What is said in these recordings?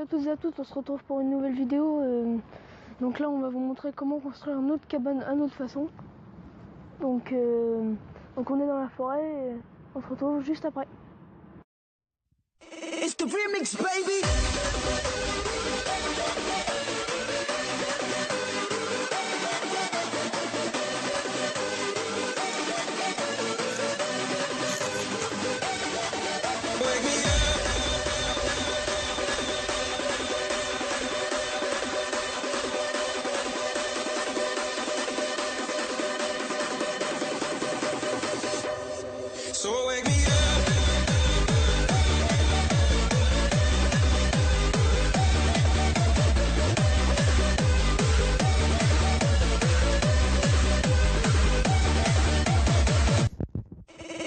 à tous et à toutes, on se retrouve pour une nouvelle vidéo. Donc là on va vous montrer comment construire notre cabane à notre façon. Donc on est dans la forêt et on se retrouve juste après. It's the remix, baby. So wake me up.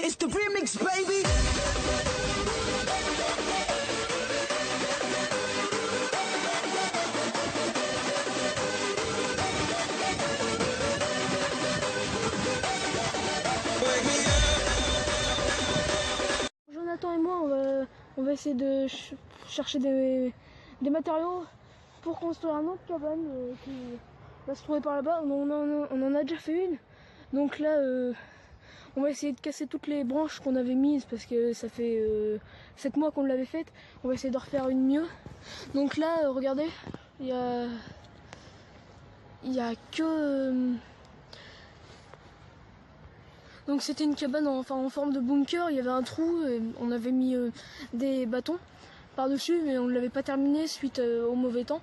It's the remix, baby. Wake me up. Jonathan et moi on va essayer de chercher des matériaux pour construire une autre cabane qui va se trouver par là-bas. On en a déjà fait une. Donc là on va essayer de casser toutes les branches qu'on avait mises parce que ça fait 7 mois qu'on l'avait faite. On va essayer de refaire une mieux. Donc là regardez, il y a que donc c'était une cabane en forme de bunker. Il y avait un trou et on avait mis des bâtons par dessus, mais on ne l'avait pas terminé suite au mauvais temps.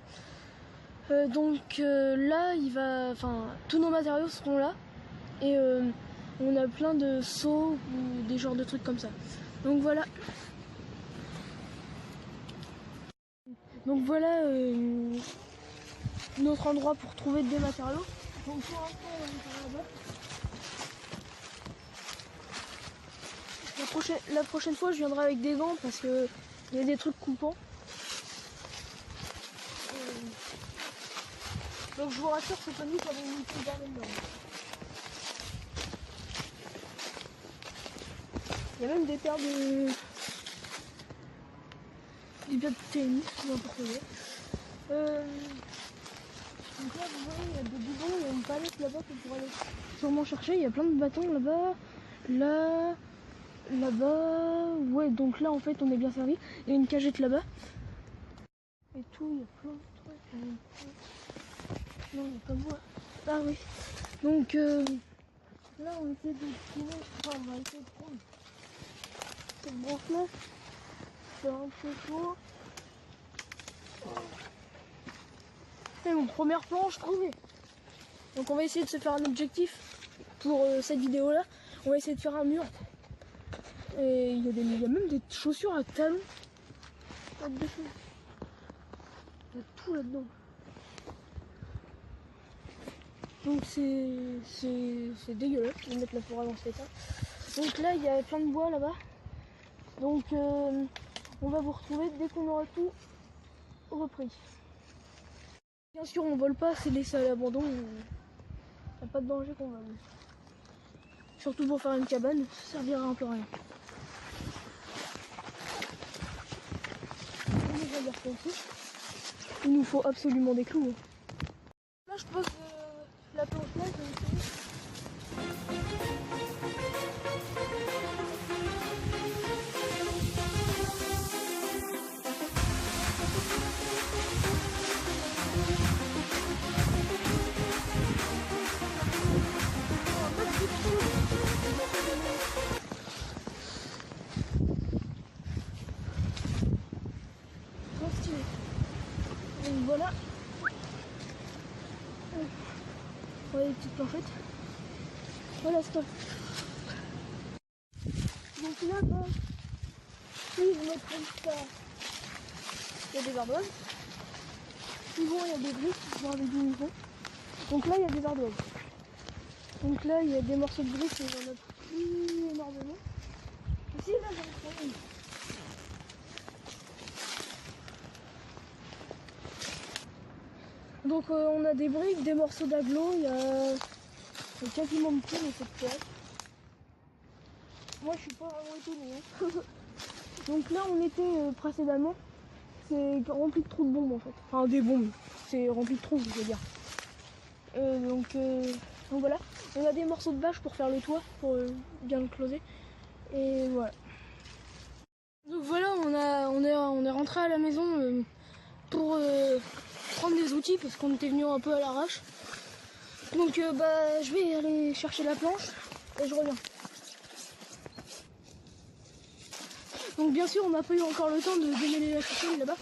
Donc là tous nos matériaux seront là et on a plein de seaux ou des genres de trucs comme ça. Donc voilà. Donc voilà notre endroit pour trouver des matériaux. Donc pour l'instant on va faire là-bas. La prochaine fois je viendrai avec des gants parce que il y a des trucs coupants. Donc je vous rassure, c'est pas nous qui avons mis tout le bordel dedans. Il y a même des paires de tennis, n'importe quoi. Donc là vous voyez, il y a des bidons, il y a une palette là-bas qu'on pourra aller sûrement chercher. Il y a plein de bâtons là-bas, là-bas. Ouais, donc là en fait on est bien servi. Il y a une cagette là-bas. Et tout, il y a plein de trucs. Non, il n'y a pas de bois. Ah oui. Donc là on essaie de trouver. Enfin, on va essayer de prendre cette branche-là. C'est un peu chaud. C'est mon première planche trouvée. Donc on va essayer de se faire un objectif pour cette vidéo là. On va essayer de faire un mur. Et il y a même des chaussures à talons. Il y a tout là-dedans. Donc c'est dégueulasse de mettre la forêt dans cet état. Donc là il y a plein de bois là-bas. Donc on va vous retrouver dès qu'on aura tout repris. Bien sûr on vole pas, c'est laissé à l'abandon. Il n'y a pas de danger qu'on vole. Surtout pour faire une cabane, ça servira un peu à rien. Il nous faut absolument des clous. Là je pose la planche là, je vais essayer. Donc voilà. Voilà les petites planchettes. Voilà, stop. Donc là-bas, si je me trompe pas, il y a des ardoises. Souvent il y a des briques, je vais d'où ils vont. Donc là il y a des ardoises. Donc là il y a des morceaux de briques et j'en ai pris énormément. Ici là j'en ai trouvé une. Donc on a des briques, des morceaux d'agglo, il y a quasiment de tout dans cette pièce. Moi je suis pas vraiment étonné. Donc là on était précédemment, c'est rempli de trous de bombes en fait. Enfin des bombes, c'est rempli de trous je veux dire. Donc voilà, on a des morceaux de bâche pour faire le toit, pour bien le closer. Et voilà. Donc voilà, on est rentré à la maison pour prendre des outils parce qu'on était venu un peu à l'arrache. Donc je vais aller chercher la planche et je reviens. Donc bien sûr on n'a pas eu encore le temps de démêler la ficelle là-bas.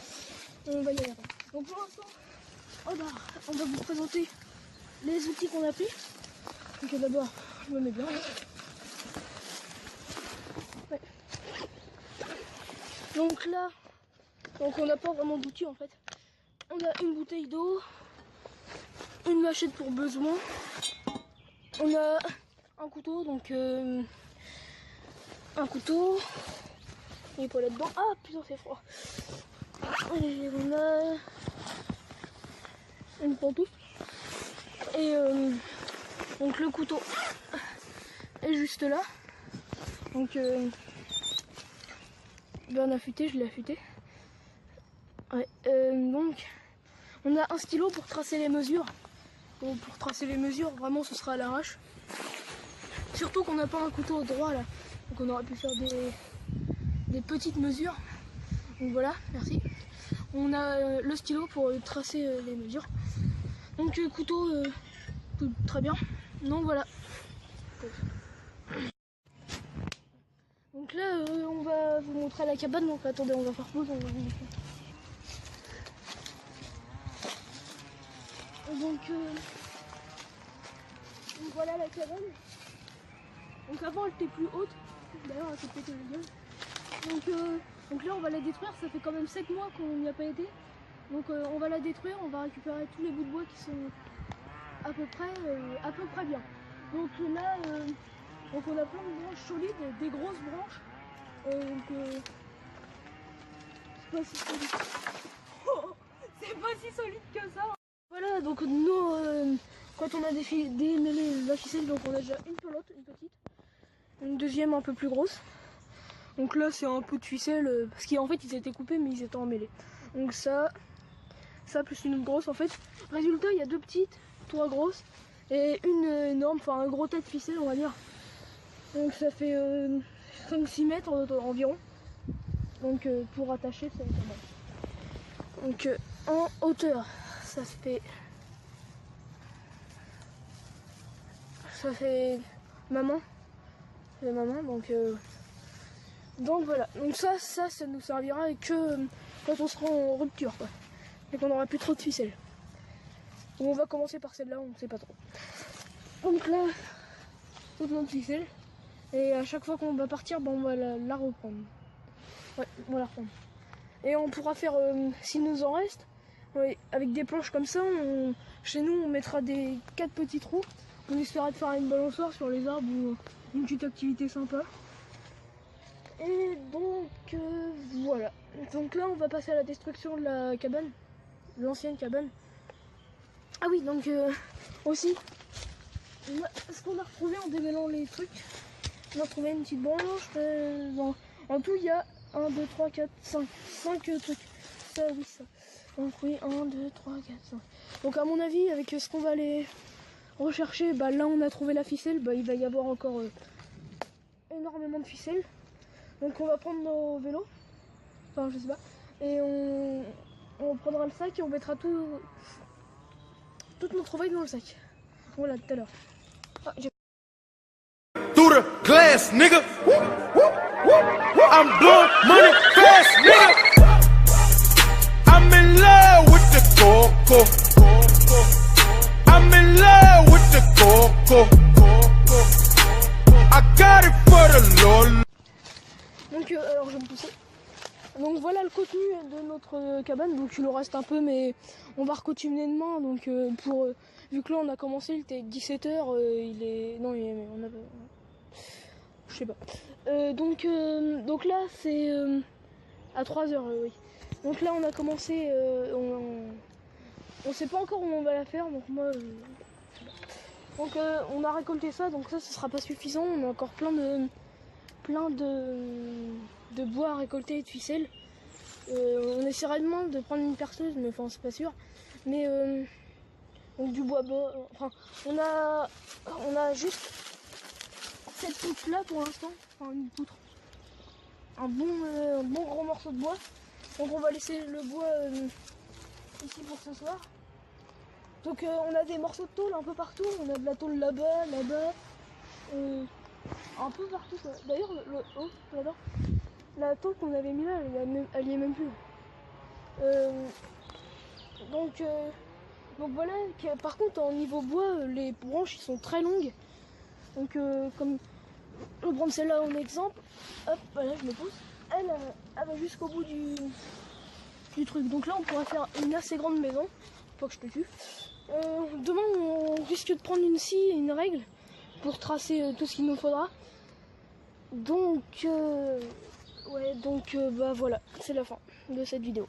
On va y aller après. Donc pour l'instant, on va vous présenter les outils qu'on a pris. Donc d'abord je me mets bien. Ouais. Donc là, on n'a pas vraiment d'outils en fait. On a une bouteille d'eau, une machette pour besoin, on a un couteau, donc un couteau, il n'est pas là-dedans. Ah putain c'est froid. Et on a une pantoufle et donc le couteau est juste là. Donc on a affûté, je l'ai affûté. Ouais, donc on a un stylo pour tracer les mesures. Donc, pour tracer les mesures, vraiment ce sera à l'arrache. Surtout qu'on n'a pas un couteau droit là. Donc on aurait pu faire des petites mesures. Donc voilà, merci. On a le stylo pour tracer les mesures. Donc couteau, tout très bien. Donc voilà. Donc là on va vous montrer la cabane. Donc attendez, on va faire pause. Donc voilà la cabane. Donc avant elle était plus haute. D'ailleurs elle s'est pété la gueule. Donc là on va la détruire. Ça fait quand même 7 mois qu'on n'y a pas été. Donc on va la détruire. On va récupérer tous les bouts de bois qui sont à peu près bien. Donc là donc on a plein de branches solides, des grosses branches. C'est pas si solide. C'est pas si solide que ça. Voilà, donc nous, quand on a démêlé la ficelle, donc on a déjà une pelote, une petite, une deuxième un peu plus grosse. Donc là c'est un peu de ficelle, parce qu'en fait ils étaient coupés mais ils étaient emmêlés. Donc ça plus une grosse en fait. Résultat, il y a 2 petites, 3 grosses et une énorme, enfin un gros tas de ficelle on va dire. Donc ça fait 5-6 mètres environ. Donc pour attacher ça va être pas mal. Donc en hauteur ça maman. Donc voilà. Donc ça nous servira que quand on sera en rupture quoi. Et qu'on n'aura plus trop de ficelle. Donc on va commencer par celle-là, on ne sait pas trop. Donc là, toute notre ficelle. Et à chaque fois qu'on va partir, on va la reprendre. Ouais, on va la reprendre. Et on pourra faire, s'il nous en reste, ouais, avec des planches comme ça, chez nous on mettra 4 petits trous. On essaiera de faire une balançoire sur les arbres ou une petite activité sympa. Et donc voilà. Donc là on va passer à la destruction de la cabane, l'ancienne cabane. Ah oui, donc aussi, ce qu'on a retrouvé en démêlant les trucs, on a retrouvé une petite branche. En tout il y a 1, 2, 3, 4, 5 trucs. Ça oui ça. Donc oui, 1, 2, 3, 4, 5. Donc à mon avis, avec ce qu'on va aller rechercher, là on a trouvé la ficelle, il va y avoir encore énormément de ficelles. Donc on va prendre nos vélos, enfin je sais pas, et on prendra le sac et on mettra toutes nos trouvailles dans le sac. Voilà, tout à l'heure. Ah, Through the glass, nigga. I'm blowing money fast, nigga. I'm in love with the coco. I'm in love with the coco. I got it for the Lord. Donc alors je vais me pousser. Donc voilà le contenu de notre cabane. Donc il nous reste un peu, mais on va recoutumer demain. Donc vu que là on a commencé, il était 17h, il est... Non, on a... Je sais pas. Donc là c'est à 3h, oui. Donc là on a commencé, on sait pas encore où on va la faire, donc moi... Donc on a récolté ça, donc ça ce sera pas suffisant. On a encore plein de bois à récolter et de ficelles. On essaiera demain de prendre une perceuse, mais enfin c'est pas sûr. Mais donc du bois bas. Enfin on a juste cette poutre là pour l'instant. Enfin une poutre. Un bon gros morceau de bois. Donc on va laisser le bois ici pour ce soir. Donc on a des morceaux de tôle un peu partout. On a de la tôle là-bas, un peu partout quoi. D'ailleurs là-bas, la tôle qu'on avait mis là, elle y est même plus. Donc voilà. Par contre au niveau bois, les branches ils sont très longues. Donc comme je vais prendre celle-là en exemple. Hop, voilà, je me pose. Elle va jusqu'au bout du truc. Donc là on pourrait faire une assez grande maison. Faut que je te tue. Demain on risque de prendre une scie et une règle pour tracer tout ce qu'il nous faudra. Donc bah voilà, c'est la fin de cette vidéo.